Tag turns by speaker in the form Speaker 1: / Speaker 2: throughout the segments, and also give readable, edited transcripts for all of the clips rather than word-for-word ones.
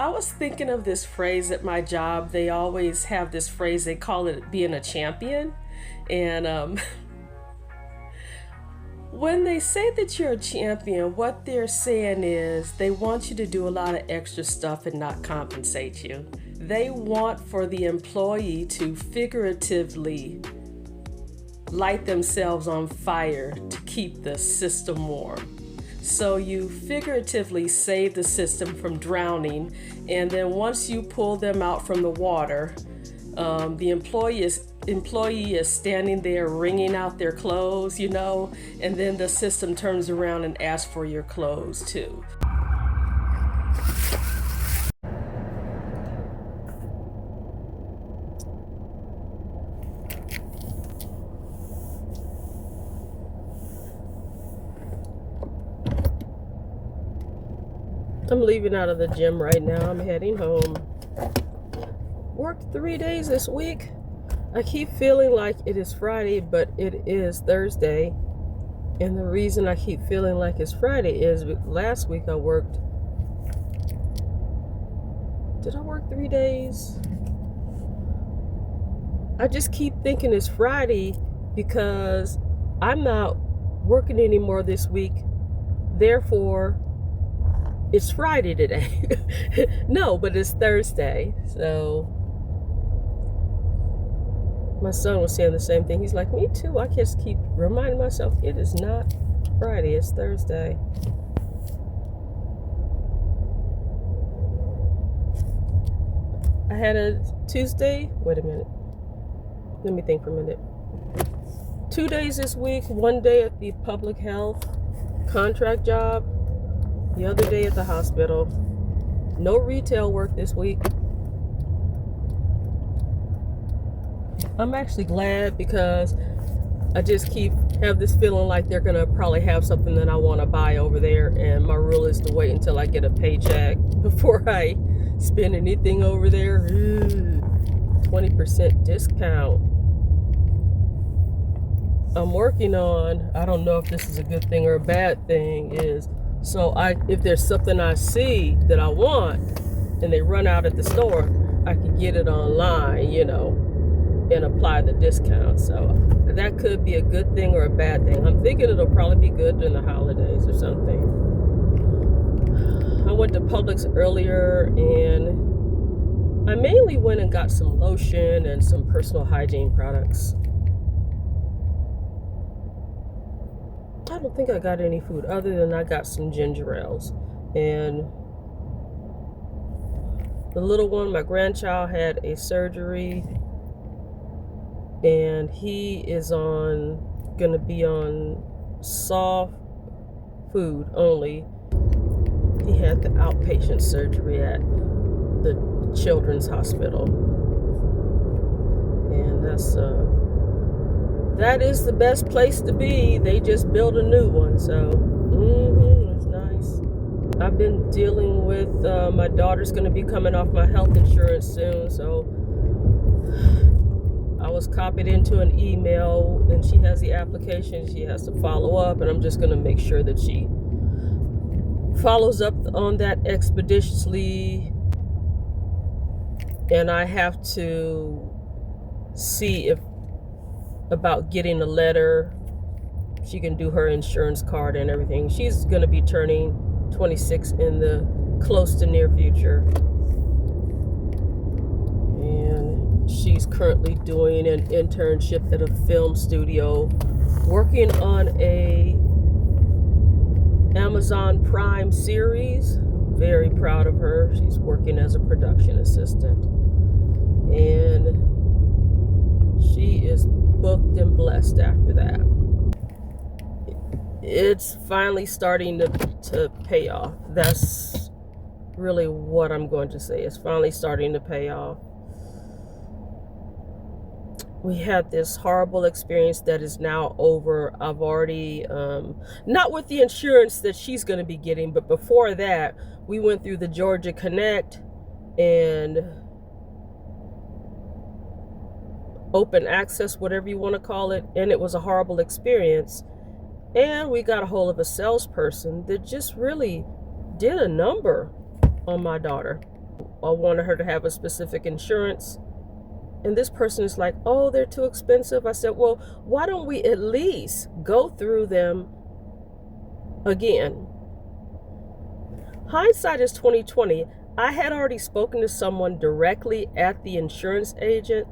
Speaker 1: I was thinking of this phrase at my job. They always have this phrase, they call it being a champion. And when they say that you're a champion, what they're saying is they want you to do a lot of extra stuff and not compensate you. They want for the employee to figuratively light themselves on fire to keep the system warm. So you figuratively save the system from drowning, and then once you pull them out from the water, the employee is standing there wringing out their clothes, and then the system turns around and asks for your clothes too. I'm leaving out of the gym right now. I'm heading home. Worked 3 days this week. I keep feeling like it is Friday, but it is Thursday. And the reason I keep feeling like it's Friday is last week I worked. Did I work 3 days? I just keep thinking it's Friday because I'm not working anymore this week. Therefore, it's Friday today. No, but it's Thursday. So my son was saying the same thing. He's like, me too. I just keep reminding myself it is not Friday, it's Thursday. I had a Tuesday. Wait a minute. Let me think for a minute. 2 days this week, 1 day at the public health contract job, the other day at the hospital. No retail work this week. I'm actually glad because I just have this feeling like they're gonna probably have something that I want to buy over there, and my rule is to wait until I get a paycheck before I spend anything over there. 20% discount. I'm working on, I don't know if this is a good thing or a bad thing, if there's something I see that I want and they run out at the store, I can get it online, and apply the discount. So that could be a good thing or a bad thing. I'm thinking it'll probably be good during the holidays or something. I went to Publix earlier and I mainly went and got some lotion and some personal hygiene products. I don't think I got any food other than I got some ginger ales. And the little one, my grandchild, had a surgery, and he is gonna be on soft food only. He had the outpatient surgery at the children's hospital, and that is the best place to be. They just built a new one, so it's nice. I've been dealing with my daughter's going to be coming off my health insurance soon, so I was copied into an email, and she has the application. She has to follow up, and I'm just going to make sure that she follows up on that expeditiously. And I have to see about getting a letter. She can do her insurance card and everything. She's going to be turning 26 in the close to near future. And she's currently doing an internship at a film studio, working on a Amazon Prime series. Very proud of her. She's working as a production assistant. And she is booked and blessed after that. It's finally starting to pay off. That's really what I'm going to say. It's finally starting to pay off. We had this horrible experience that is now over. I've already, not with the insurance that she's going to be getting, but before that, we went through the Georgia Connect and open access, whatever you want to call it, and it was a horrible experience. And we got a hold of a salesperson that just really did a number on my daughter. I wanted her to have a specific insurance. And this person is like, oh, they're too expensive. I said, well, why don't we at least go through them again? Hindsight is 2020. I had already spoken to someone directly at the insurance agent.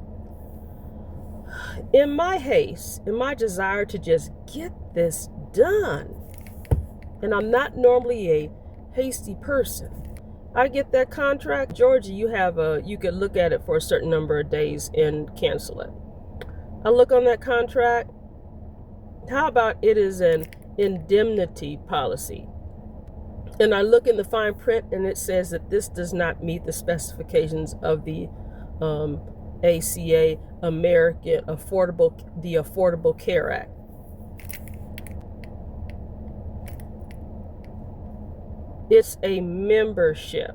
Speaker 1: In my haste, in my desire to just get this done, and I'm not normally a hasty person, I get that contract. Georgia, you could look at it for a certain number of days and cancel it. I look on that contract. How about it is an indemnity policy? And I look in the fine print and it says that this does not meet the specifications of the ACA, the Affordable Care Act. It's a membership,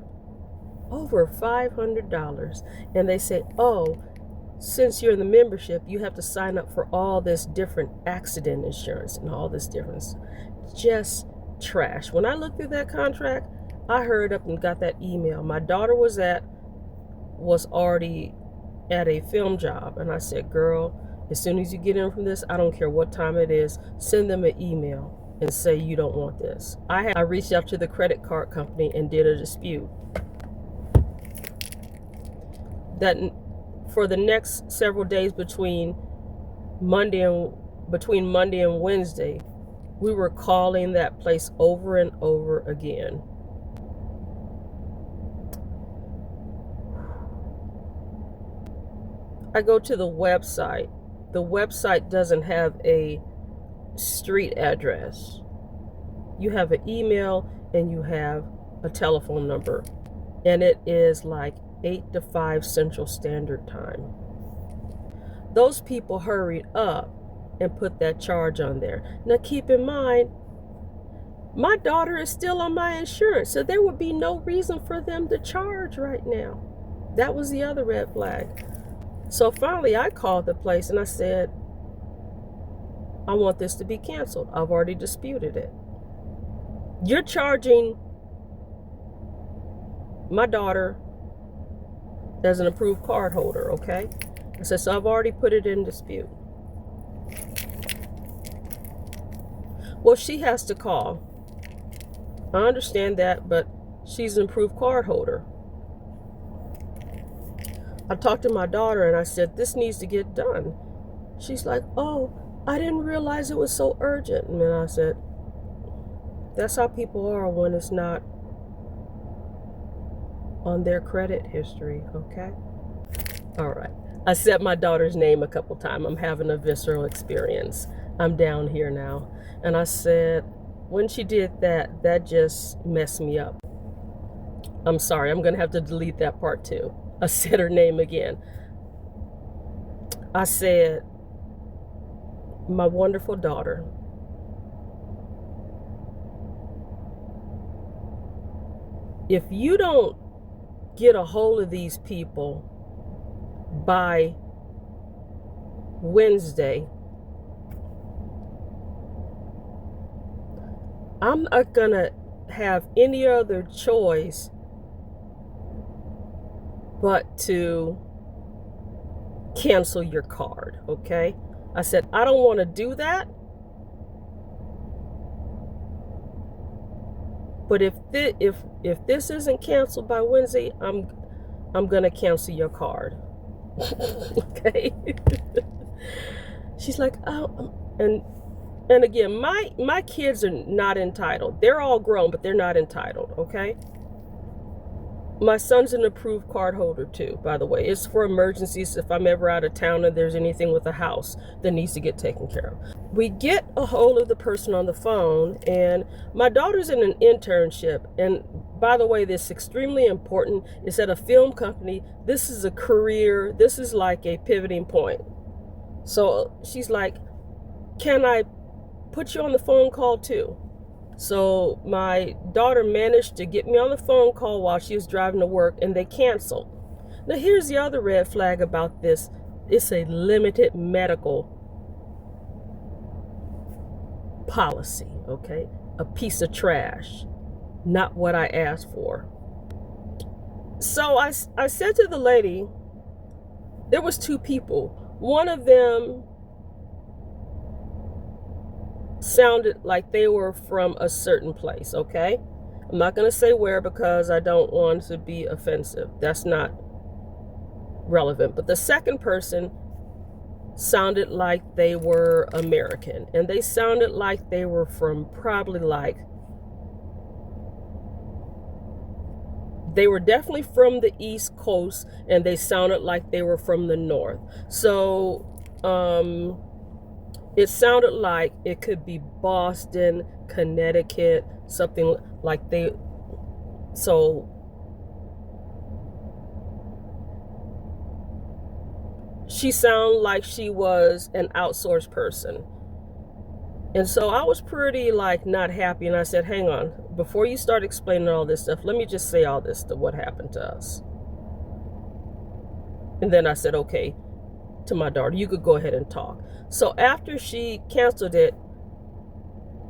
Speaker 1: over $500. And they say, oh, since you're in the membership, you have to sign up for all this different accident insurance and all this different, just trash. When I looked through that contract, I hurried up and got that email. My daughter was already at a film job. And I said, girl, as soon as you get in from this, I don't care what time it is, send them an email and say you don't want this. I reached out to the credit card company and did a dispute. That for the next several days between Monday and Wednesday, we were calling that place over and over again. I go to the website. The website doesn't have a street address. You have an email and you have a telephone number, and it is like 8 to 5 Central Standard Time. Those people hurried up and put that charge on there. Now keep in mind, my daughter is still on my insurance, so there would be no reason for them to charge right now. That was the other red flag. So finally I called the place and I said, I want this to be canceled. I've already disputed it. You're charging my daughter as an approved card holder, okay? I said, so I've already put it in dispute. Well, she has to call. I understand that, but she's an approved card holder. I talked to my daughter and I said, this needs to get done. She's like, oh, I didn't realize it was so urgent. And then I said, that's how people are when it's not on their credit history, okay? All right. I said my daughter's name a couple times. I'm having a visceral experience. I'm down here now. And I said, when she did that, that just messed me up. I'm sorry, I'm going to have to delete that part too. I said her name again. I said, my wonderful daughter, if you don't get a hold of these people by Wednesday, I'm not gonna have any other choice but to cancel your card, okay? I said, I don't want to do that, but if this isn't canceled by Wednesday, I'm gonna cancel your card. Okay. She's like, oh, and again, my kids are not entitled. They're all grown, but they're not entitled, okay? My son's an approved card holder too, by the way. It's for emergencies if I'm ever out of town and there's anything with the house that needs to get taken care of. We get a hold of the person on the phone, and my daughter's in an internship. And by the way, this is extremely important. It's at a film company. This is a career. This is like a pivoting point. So she's like, can I put you on the phone call too? So my daughter managed to get me on the phone call while she was driving to work, and they canceled. Now here's the other red flag about this. It's a limited medical policy, okay? A piece of trash. Not what I asked for. So I said to the lady, there was two people. One of them sounded like they were from a certain place, okay? I'm not going to say where because I don't want to be offensive. That's not relevant. But the second person sounded like they were American, and they sounded like they were from probably like, they were definitely from the East Coast, and they sounded like they were from the North. So it sounded like it could be Boston, Connecticut, something like they. So she sounded like she was an outsourced person. And so I was pretty like not happy, and I said, hang on, before you start explaining all this stuff, let me just say all this to what happened to us. And then I said, okay, to my daughter, you could go ahead and talk. So after she canceled it,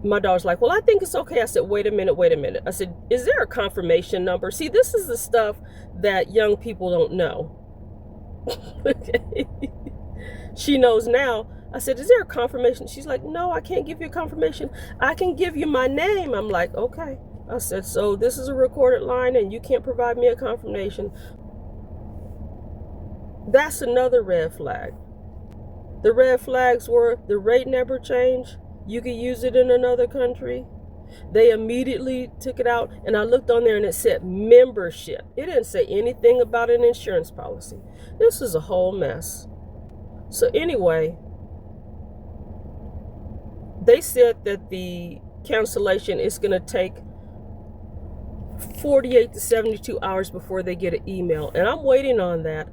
Speaker 1: my daughter's like, well, I think it's okay. I said, wait a minute. I said, is there a confirmation number? See, this is the stuff that young people don't know. Okay. She knows now. I said, is there a confirmation? She's like, no, I can't give you a confirmation. I can give you my name. I'm like, okay. I said, so this is a recorded line and you can't provide me a confirmation. That's another red flag. The red flags were the rate never changed. You could use it in another country. They immediately took it out, and I looked on there and it said membership. It didn't say anything about an insurance policy. This is a whole mess. So anyway, they said that the cancellation is going to take 48 to 72 hours before they get an email, and I'm waiting on that.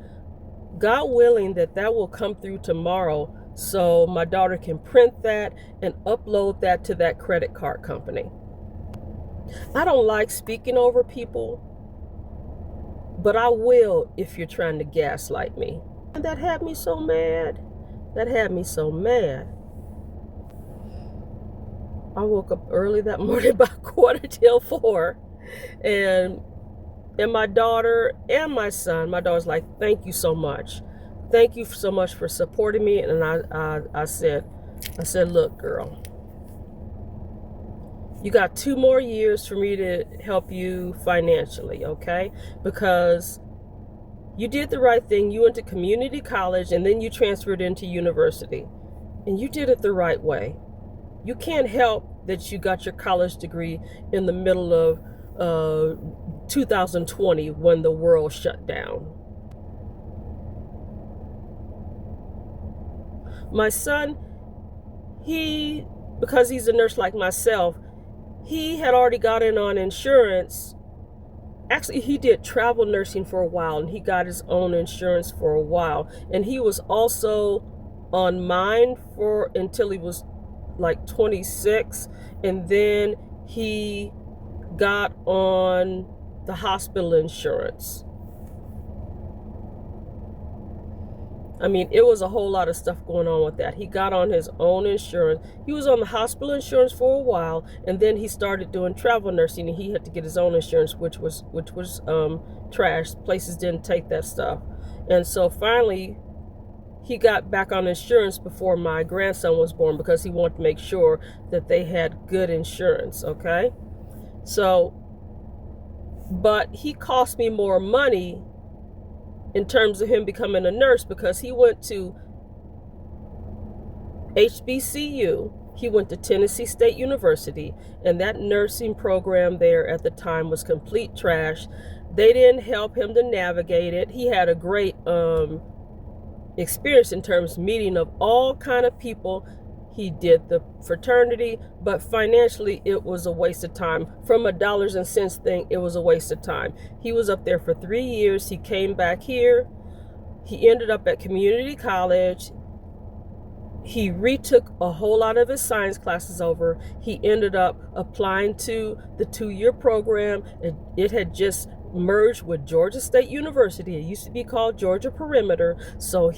Speaker 1: God willing that will come through tomorrow, so my daughter can print that and upload that to that credit card company. I don't like speaking over people, but I will if you're trying to gaslight me. And that had me so mad. I woke up early that morning, about 4:45, and my daughter and my son, my daughter's like, thank you so much. Thank you so much for supporting me. And I said, look, girl, you got 2 more years for me to help you financially, okay? Because you did the right thing. You went to community college and then you transferred into university. And you did it the right way. You can't help that you got your college degree in the middle of 2020 when the world shut down. My son, because he's a nurse like myself, he had already got in on insurance. Actually, he did travel nursing for a while, and he got his own insurance for a while. And he was also on mine until he was like 26, and then he got on the hospital insurance. I mean, it was a whole lot of stuff going on with that. He got on his own insurance. He was on the hospital insurance for a while, and then he started doing travel nursing, and he had to get his own insurance, which was trash. Places didn't take that stuff. And so finally, he got back on insurance before my grandson was born because he wanted to make sure that they had good insurance, okay? So, but he cost me more money in terms of him becoming a nurse because he went to HBCU, he went to Tennessee State University, and that nursing program there at the time was complete trash. They didn't help him to navigate it. He had a great experience in terms of meeting of all kind of people. He did the fraternity, but financially it was a waste of time. From a dollars and cents thing, it was a waste of time. He was up there for 3 years. He came back here. He ended up at community college. He retook a whole lot of his science classes over. He ended up applying to the 2-year program. It had just merged with Georgia State University. It used to be called Georgia Perimeter. So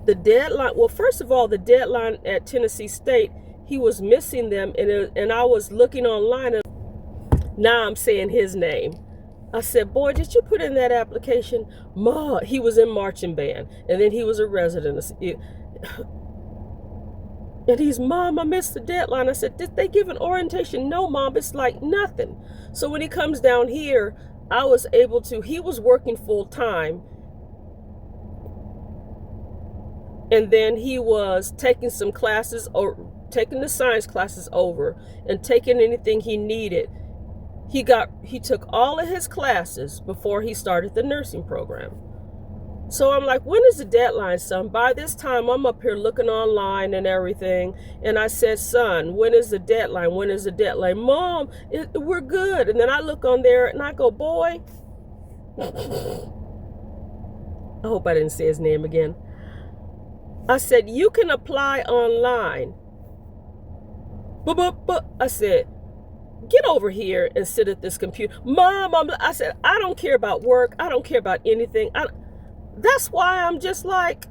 Speaker 1: the deadline, well, first of all, the deadline at Tennessee State, he was missing them, and I was looking online, and now I'm saying his name. I said, boy, did you put in that application? Ma, he was in marching band, and then he was a resident. And he's, Mom, I missed the deadline. I said, did they give an orientation? No, Mom, it's like nothing. So when he comes down here, I was able to, he was working full time. And then he was taking some classes, or taking the science classes over, and taking anything he needed. He took all of his classes before he started the nursing program. So I'm like, when is the deadline, son? By this time, I'm up here looking online and everything. And I said, son, when is the deadline? When is the deadline? Mom, we're good. And then I look on there and I go, boy. I hope I didn't say his name again. I said, you can apply online. But I said, get over here and sit at this computer. Mom, I said, I don't care about work. I don't care about anything. That's why I'm just like,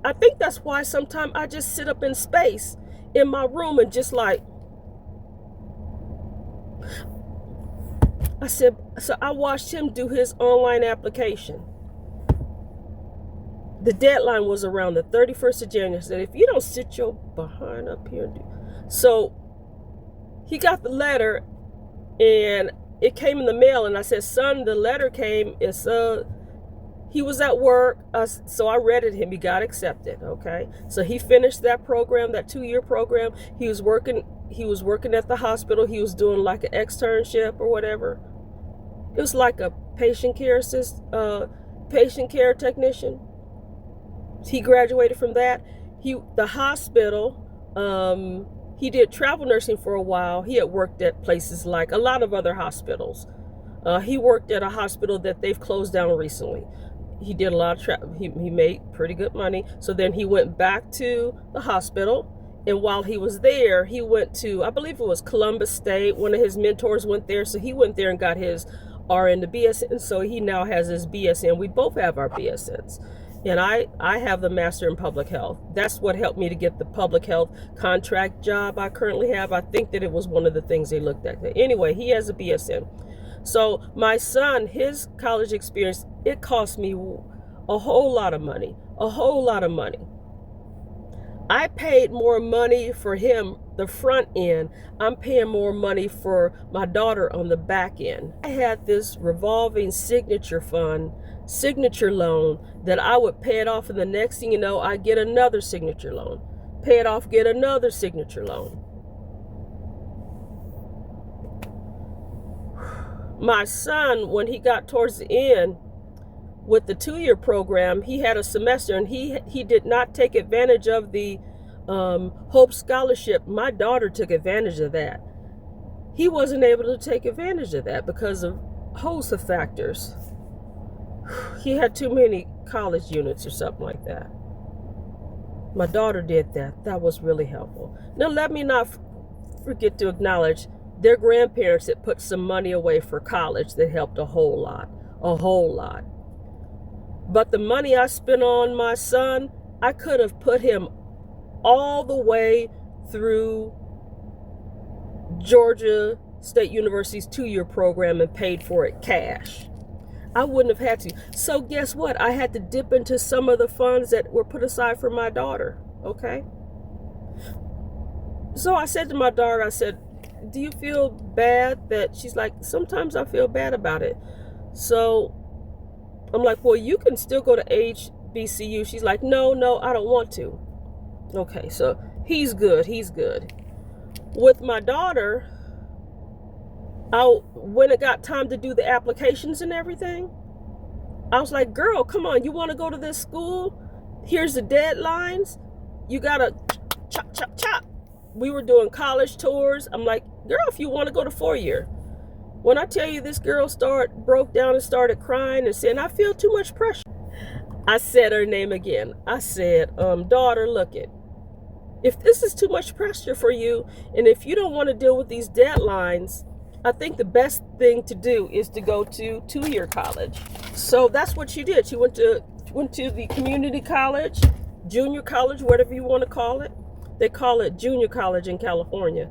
Speaker 1: I think that's why sometimes I just sit up in space in my room and just like, I said, so I watched him do his online application. The deadline was around the 31st of January. I said, if you don't sit your behind up here. So he got the letter and it came in the mail. And I said, son, the letter came. He was at work, so I read it him. He got accepted, okay? So he finished that program, that 2-year program. He was working at the hospital. He was doing like an externship or whatever. It was like a patient care technician. He graduated from that. The hospital, he did travel nursing for a while. He had worked at places like a lot of other hospitals. He worked at a hospital that they've closed down recently. He did a lot of travel. He made pretty good money. So then he went back to the hospital. And while he was there, he went to, I believe it was Columbus State. One of his mentors went there. So he went there and got his RN to BSN. So he now has his BSN. We both have our BSNs. And I have the Master in Public Health. That's what helped me to get the public health contract job I currently have. I think that it was one of the things they looked at. Anyway, he has a BSN. So my son, his college experience, it cost me a whole lot of money, I paid more money for him, the front end. I'm paying more money for my daughter on the back end. I had this revolving signature loan that I would pay it off, and the next thing you know, I get another signature loan. Pay it off, get another signature loan. My son, when he got towards the end with the 2-year program, he had a semester, and he did not take advantage of the Hope Scholarship. My daughter took advantage of that. He wasn't able to take advantage of that because of a host of factors. He had too many college units or something like that. My daughter did that. That was really helpful. Now, let me not forget to acknowledge their grandparents that put some money away for college that helped a whole lot. But the money I spent on my son, I could have put him all the way through Georgia State University's 2-year program and paid for it cash. I wouldn't have had to. So guess what? I had to dip into some of the funds that were put aside for my daughter, okay? So I said to my daughter, I said, do you feel bad that, she's like, sometimes I feel bad about it. So I'm like, well, you can still go to HBCU. She's like, no, I don't want to. Okay, so he's good. With my daughter, when it got time to do the applications and everything, I was like, girl, come on, you want to go to this school? Here's the deadlines. You got to chop. We were doing college tours. I'm like, girl, if you want to go to 4-year. When I tell you this girl broke down and started crying and saying, I feel too much pressure. I said her name again. I said, daughter, look it. If this is too much pressure for you, and if you don't want to deal with these deadlines, I think the best thing to do is to go to 2-year college. So that's what she did. She went to the community college, junior college, whatever you want to call it.
Speaker 2: They call it junior college in California.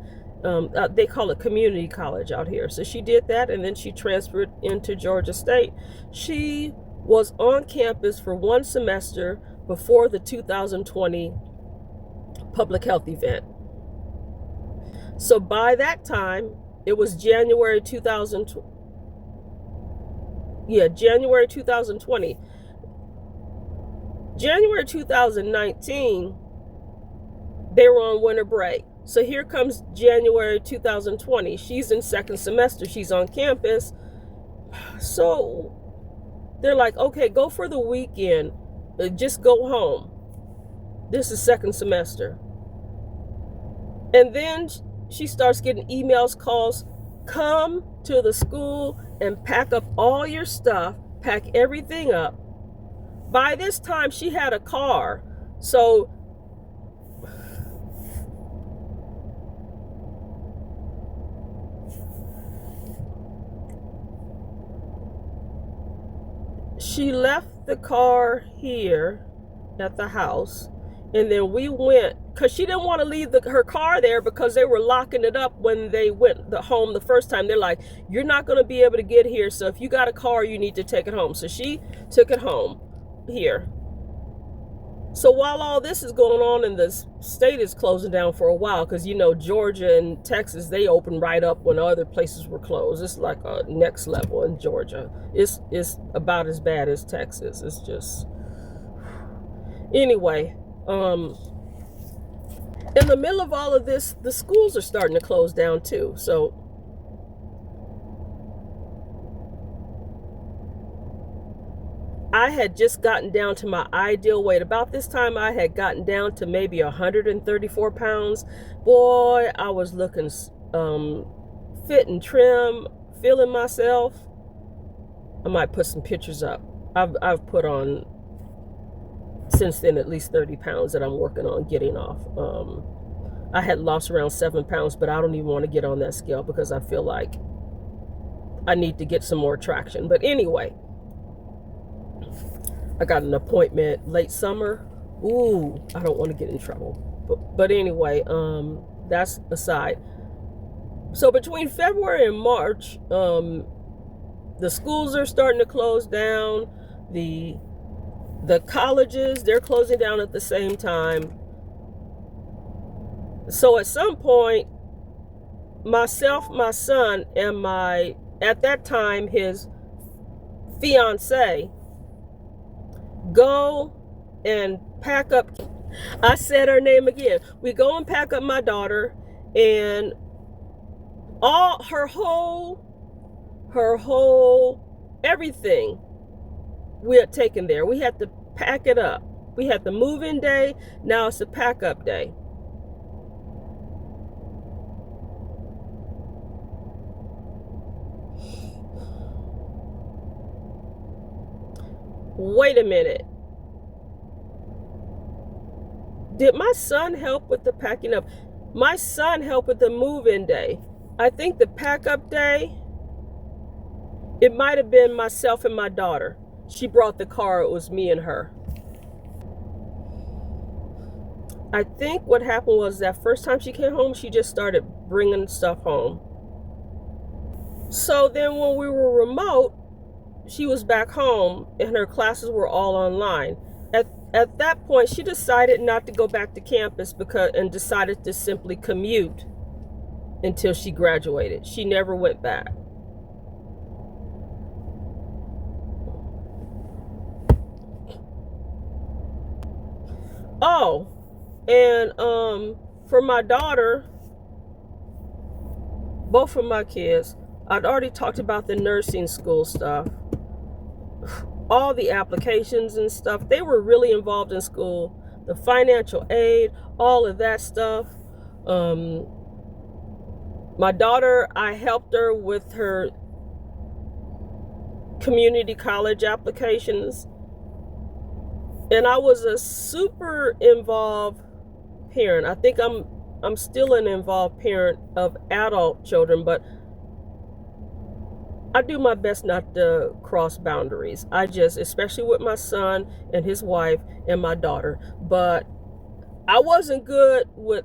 Speaker 2: They call it community college out here. So she did that, and then she transferred into Georgia State. She was on campus for one semester before the 2020 public health event. So by that time, it was January 2020. Yeah, January 2020. January 2019, they were on winter break. So here comes January 2020. She's in second semester. She's on campus. So they're like, okay, go for the weekend. Just go home. This is second semester. And then she starts getting emails, calls. Come to the school and pack up all your stuff. Pack everything up. By this time, she had a car. So she left the car here at the house, and then we went, because she didn't want to leave her car there because they were locking it up when they went home the first time. They're like, you're not going to be able to get here, so if you got a car, you need to take it home. So she took it home here. So while all this is going on and the state is closing down for a while, because Georgia and Texas, they opened right up when other places were closed. It's like a next level in Georgia. It's about as bad as Texas. It's just, anyway. In the middle of all of this, the schools are starting to close down too. So I had just gotten down to my ideal weight. About this time, I had gotten down to maybe 134 pounds. Boy, I was looking fit and trim, feeling myself. I might put some pictures up. I've put on, since then, at least 30 pounds that I'm working on getting off. I had lost around 7 pounds, but I don't even want to get on that scale because I feel like I need to get some more traction. But anyway, I got an appointment late summer. Ooh, I don't want to get in trouble. But anyway, that's aside. So between February and March, the schools are starting to close down. The colleges, they're closing down at the same time. So at some point, myself, my son, and at that time, his fiance, go and pack up. I said her name again. We go and pack up my daughter, and all her whole everything we had taken there. We had to pack it up. We had the move-in day. Now it's the pack-up day. Wait a minute. Did my son help with the packing up? My son helped with the move-in day. I think the pack-up day, it might have been myself and my daughter. She brought the car. It was me and her. I think what happened was that first time she came home, she just started bringing stuff home. So then when we were remote, she was back home and her classes were all online. At that point, she decided not to go back to campus and decided to simply commute until she graduated. She never went back. Oh, and for my daughter, both of my kids, I'd already talked about the nursing school stuff. All the applications and stuff, they were really involved in school. The financial aid, all of that stuff. My daughter, I helped her with her community college applications. And I was a super involved parent. I think I'm still an involved parent of adult children, but I do my best not to cross boundaries. Especially with my son and his wife and my daughter. But I wasn't good with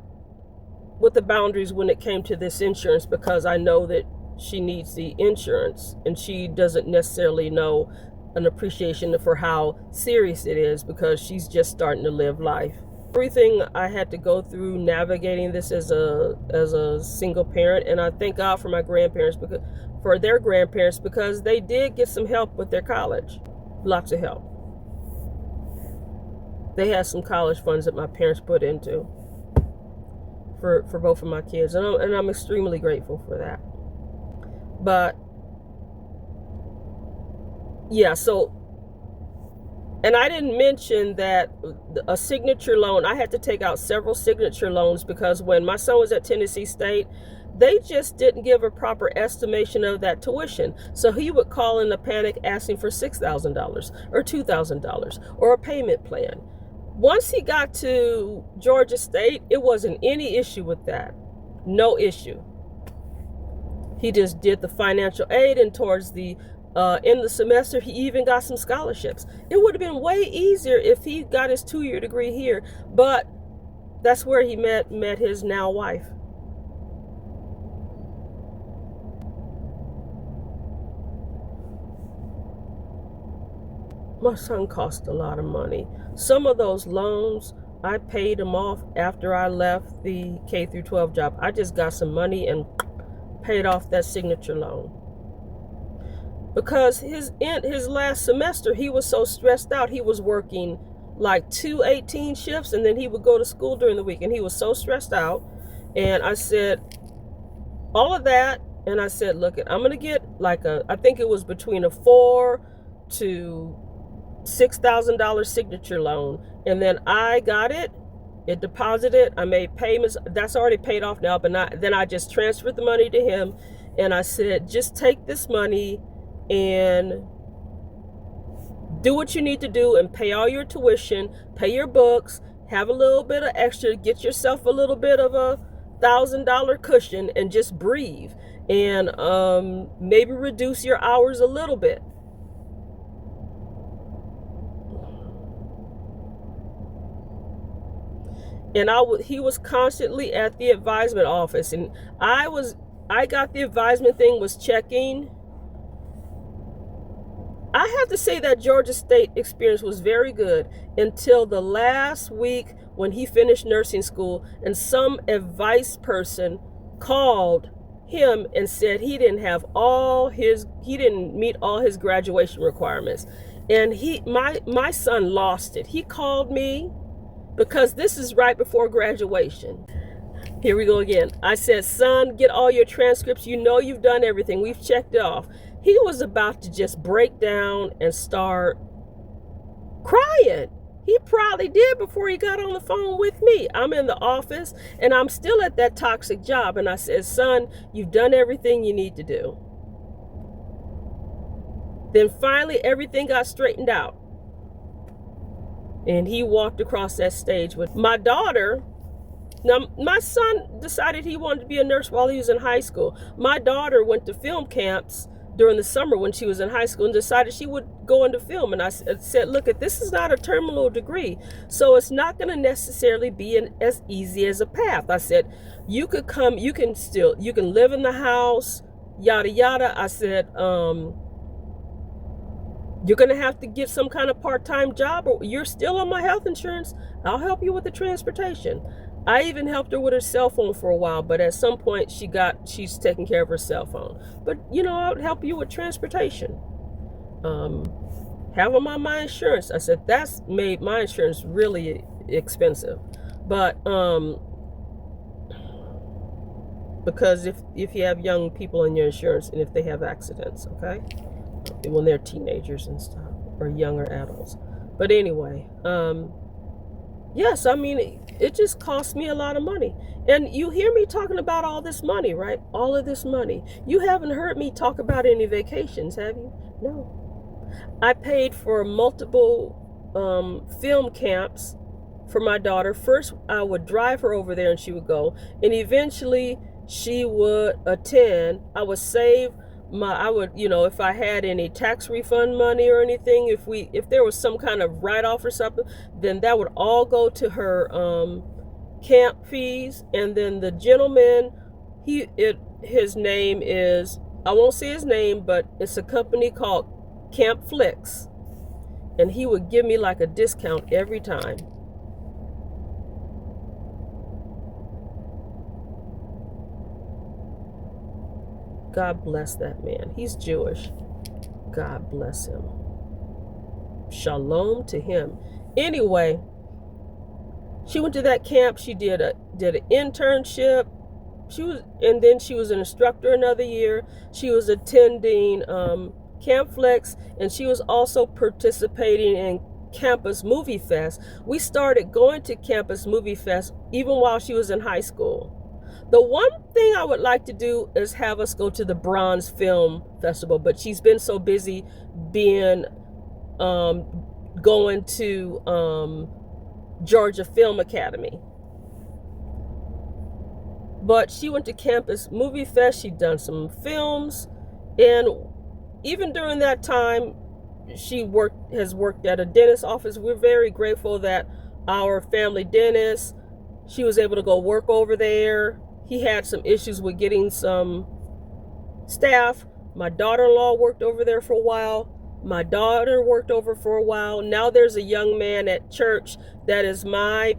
Speaker 2: the boundaries when it came to this insurance, because I know that she needs the insurance and she doesn't necessarily know an appreciation for how serious it is, because she's just starting to live life. Everything I had to go through navigating this as a single parent, and I thank God for my grandparents, for their grandparents, because they did get some help with their college, lots of help. They had some college funds that my parents put into for both of my kids, and I'm extremely grateful for that. But yeah, so, and I didn't mention that a signature loan, I had to take out several signature loans, because when my son was at Tennessee State, they just didn't give a proper estimation of that tuition. So he would call in a panic asking for $6,000 or $2,000 or a payment plan. Once he got to Georgia State, it wasn't any issue with that. No issue. He just did the financial aid, and towards the in the semester, he even got some scholarships. It would have been way easier if he got his 2-year degree here, but that's where he met his now wife. My son cost a lot of money. Some of those loans, I paid them off after I left the K through 12 job. I just got some money and paid off that signature loan. Because his last semester, he was so stressed out. He was working like 2 18 shifts, and then he would go to school during the week, and he was so stressed out. And I said, all of that, and I said, look, I'm going to get like I think it was between a $4,000 to $6,000 signature loan. And then I got it deposited, I made payments. That's already paid off now, but then I just transferred the money to him, and I said, just take this money and do what you need to do and pay all your tuition, pay your books, have a little bit of extra, get yourself a little bit of a $1,000 cushion, and just breathe, and maybe reduce your hours a little bit. And he was constantly at the advisement office, and I got the advisement thing, was checking. I have to say that Georgia State experience was very good until the last week when he finished nursing school, and some advice person called him and said he didn't meet all his graduation requirements. And my son lost it. He called me, because this is right before graduation. Here we go again. I said, son, get all your transcripts. You know you've done everything. We've checked it off. He was about to just break down and start crying. He probably did before he got on the phone with me. I'm in the office, and I'm still at that toxic job. And I said, son, you've done everything you need to do. Then finally, everything got straightened out. And he walked across that stage with my daughter. Now, my son decided he wanted to be a nurse while he was in high school. My daughter went to film camps during the summer when she was in high school and decided she would go into film. And I said, look, this is not a terminal degree, so it's not going to necessarily be as easy as a path. I said, you could come, you can live in the house, yada, yada. I said, you're going to have to get some kind of part-time job, or you're still on my health insurance. I'll help you with the transportation. I even helped her with her cell phone for a while, but at some point she's taking care of her cell phone. But, I would help you with transportation. Have them on my insurance. I said, that's made my insurance really expensive. But, because if you have young people in your insurance, and if they have accidents, okay? When they're teenagers and stuff, or younger adults. But anyway, yes, I mean, it just cost me a lot of money. And you hear me talking about all this money, right? All of this money. You haven't heard me talk about any vacations, have you? No. I paid for multiple film camps for my daughter. First, I would drive her over there and she would go. And eventually, she would attend. I would save if I had any tax refund money or anything, if there was some kind of write-off or something, then that would all go to her camp fees. And then the gentleman, his name is, I won't say his name, but it's a company called Camp Flicks, and he would give me like a discount every time. God bless that man. He's Jewish. God bless him. Shalom to him. Anyway, she went to that camp. She did an internship. And then she was an instructor another year. She was attending Camp Flex, and she was also participating in Campus Movie Fest. We started going to Campus Movie Fest even while she was in high school. The one thing I would like to do is have us go to the Bronze Film Festival, but she's been so busy being going to Georgia Film Academy. But she went to Campus Movie Fest. She'd done some films, and even during that time, she has worked at a dentist's office. We're very grateful that our family dentist, she was able to go work over there. He had some issues with getting some staff. My daughter-in-law worked over there for a while. My daughter worked over for a while. Now there's a young man at church that is my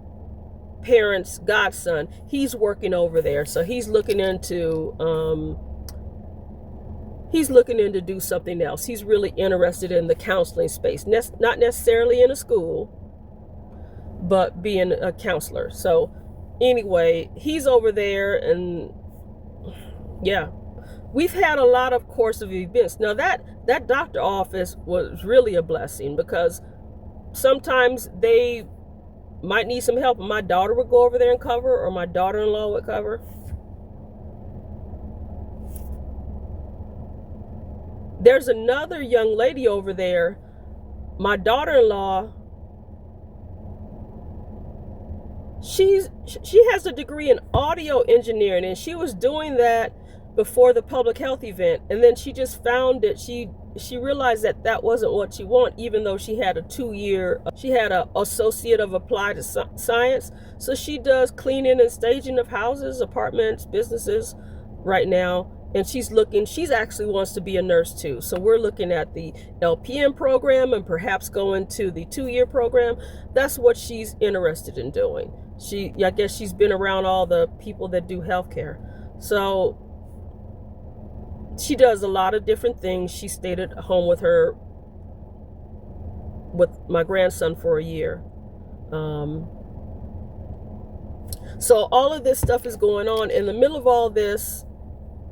Speaker 2: parents' godson. He's working over there. So he's looking into do something else. He's really interested in the counseling space. Not necessarily in a school, but being a counselor. So anyway, he's over there, and yeah, we've had a lot of course of events. Now that doctor office was really a blessing, because sometimes they might need some help, and my daughter would go over there and cover, or my daughter-in-law would cover. There's another young lady over there, my daughter-in-law. She has a degree in audio engineering, and she was doing that before the public health event, and then she just found that she realized that wasn't what she wanted, even though she had she had an associate of applied science. So she does cleaning and staging of houses, apartments, businesses right now, and she actually wants to be a nurse too. So we're looking at the LPN program and perhaps going to the 2-year program. That's what she's interested in doing. I guess she's been around all the people that do healthcare. So she does a lot of different things. She stayed at home with my grandson for a year. So all of this stuff is going on. In the middle of all this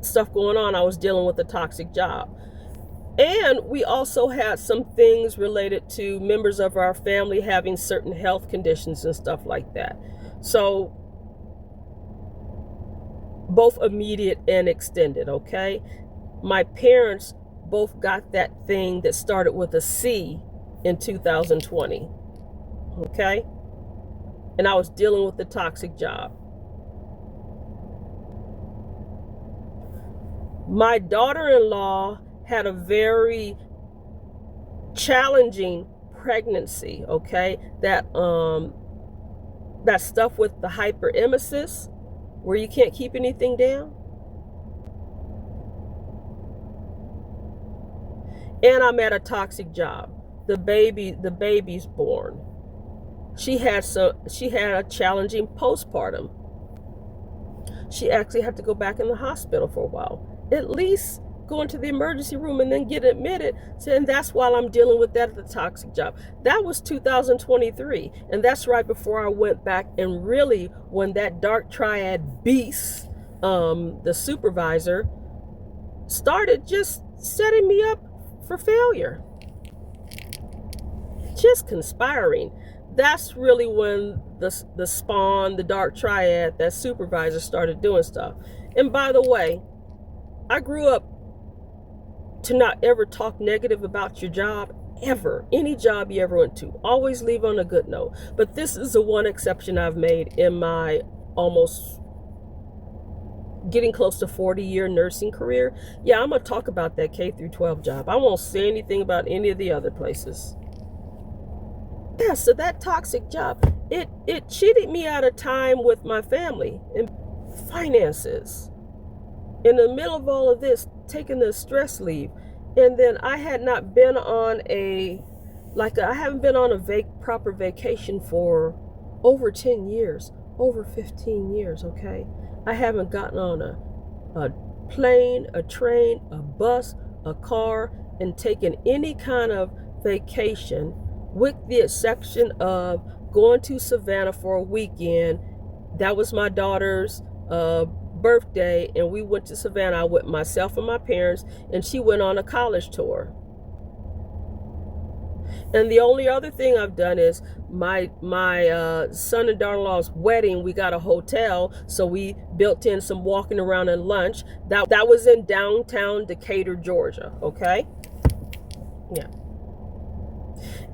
Speaker 2: stuff going on, I was dealing with a toxic job. And we also had some things related to members of our family having certain health conditions and stuff like that. So both immediate and extended, okay? My parents both got that thing that started with a C in 2020, okay? And I was dealing with the toxic job. My daughter-in-law had a very challenging pregnancy, okay? That stuff with the hyperemesis, where you can't keep anything down. And I'm at a toxic job. The baby's born. She had a challenging postpartum. She actually had to go back in the hospital for a while. At least go into the emergency room and then get admitted. And that's while I'm dealing with that at the toxic job. That was 2023. And that's right before I went back, and really when that dark triad beast, the supervisor, started just setting me up for failure. Just conspiring. That's really when the spawn, the dark triad, that supervisor started doing stuff. And by the way, I grew up to not ever talk negative about your job, ever. Any job you ever went to. Always leave on a good note. But this is the one exception I've made in my almost getting close to 40-year nursing career. Yeah, I'm going to talk about that K through 12 job. I won't say anything about any of the other places. Yeah, so that toxic job. it cheated me out of time with my family and finances. In the middle of all of this, taking the stress leave, and then I had not been on I haven't been on a proper vacation for over 10 years, over 15 years, okay? I haven't gotten on a plane, a train, a bus, a car, and taken any kind of vacation, with the exception of going to Savannah for a weekend. That was my daughter's birthday, and we went to Savannah with myself and my parents, and she went on a college tour. And the only other thing I've done is my son and daughter-in-law's wedding. We got a hotel, so we built in some walking around and lunch. That was in downtown Decatur, Georgia. Okay, yeah.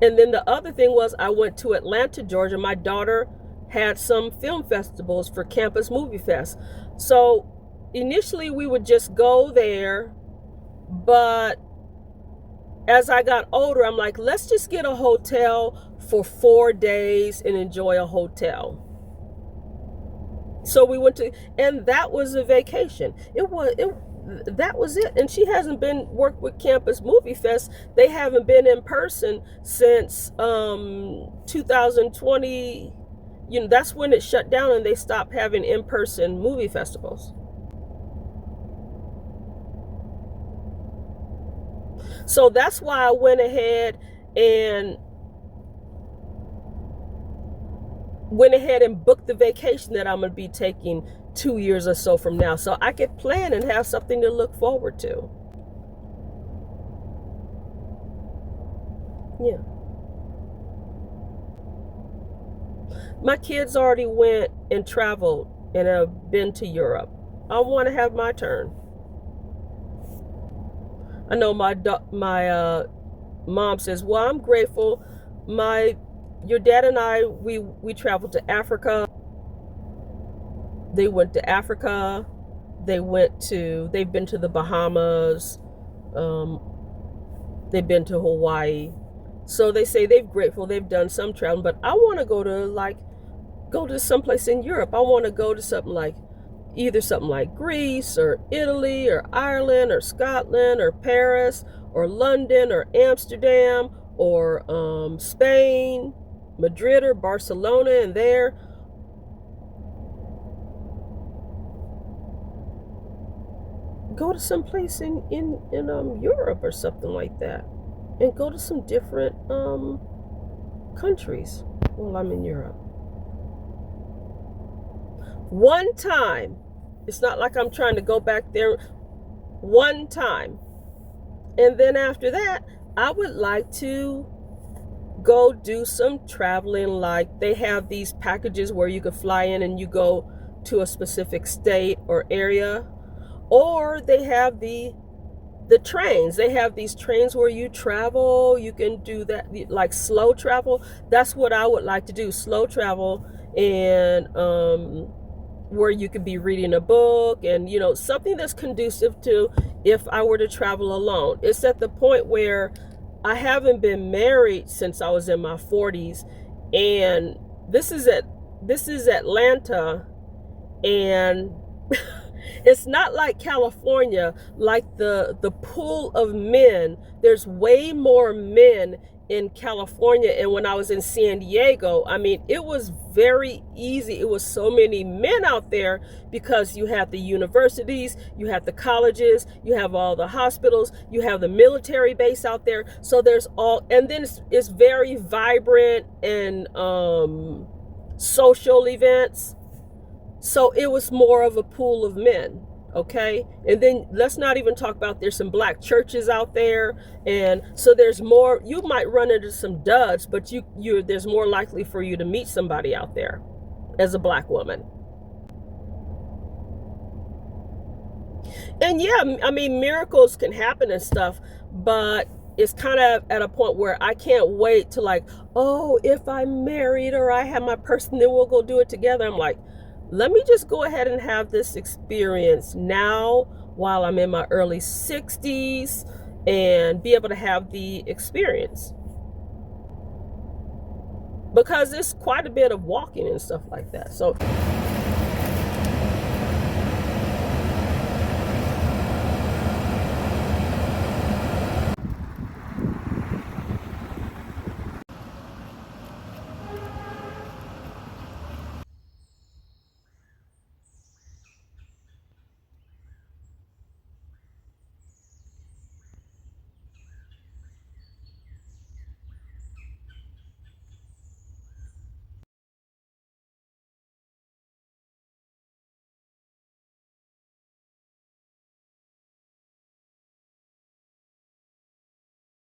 Speaker 2: And then the other thing was I went to Atlanta, Georgia. My daughter had some film festivals for Campus Movie Fest. So initially we would just go there, but as I got older, I'm like, let's just get a hotel for 4 days and enjoy a hotel. So we went to, and that was a vacation. That was it. And she hasn't been worked with Campus Movie Fest. They haven't been in person since 2020. You know, that's when it shut down and they stopped having in-person movie festivals. So that's why I went ahead and booked the vacation that I'm going to be taking 2 years or so from now, so I could plan and have something to look forward to. Yeah. My kids already went and traveled and have been to Europe. I want to have my turn. I know my mom says, well, I'm grateful. Your dad and I, we traveled to Africa. They went to Africa. They've been to the Bahamas. They've been to Hawaii. So they say they're grateful. They've done some traveling, but I want to go to someplace in Europe. I want to go to something like Greece or Italy or Ireland or Scotland or Paris or London or Amsterdam or Spain, Madrid or Barcelona, and there. Go to some place in Europe or something like that, and go to some different countries while I'm in Europe. One time. It's not like I'm trying to go back there. One time. And then after that, I would like to go do some traveling. Like they have these packages where you could fly in and you go to a specific state or area. Or they have the trains. They have these trains where you travel. You can do that, like slow travel. That's what I would like to do. Slow travel, and where you could be reading a book and, you know, something that's conducive to if I were to travel alone. It's at the point where I haven't been married since I was in my 40s, and this is Atlanta, and it's not like California, like the pool of men. There's way more men in California, and when I was in San Diego, I mean, it was very easy. It was so many men out there because you have the universities, you have the colleges, you have all the hospitals, you have the military base out there. So there's all, and then it's very vibrant and social events. So it was more of a pool of men. Okay, and then let's not even talk about there's some black churches out there, and so there's more. You might run into some duds, but there's more likely for you to meet somebody out there as a black woman. And yeah, I mean, miracles can happen and stuff, but it's kind of at a point where I can't wait to, like, oh, if I'm married or I have my person, then we'll go do it together. I'm like, let me just go ahead and have this experience now while I'm in my early 60s and be able to have the experience. because it's quite a bit of walking and stuff like that. So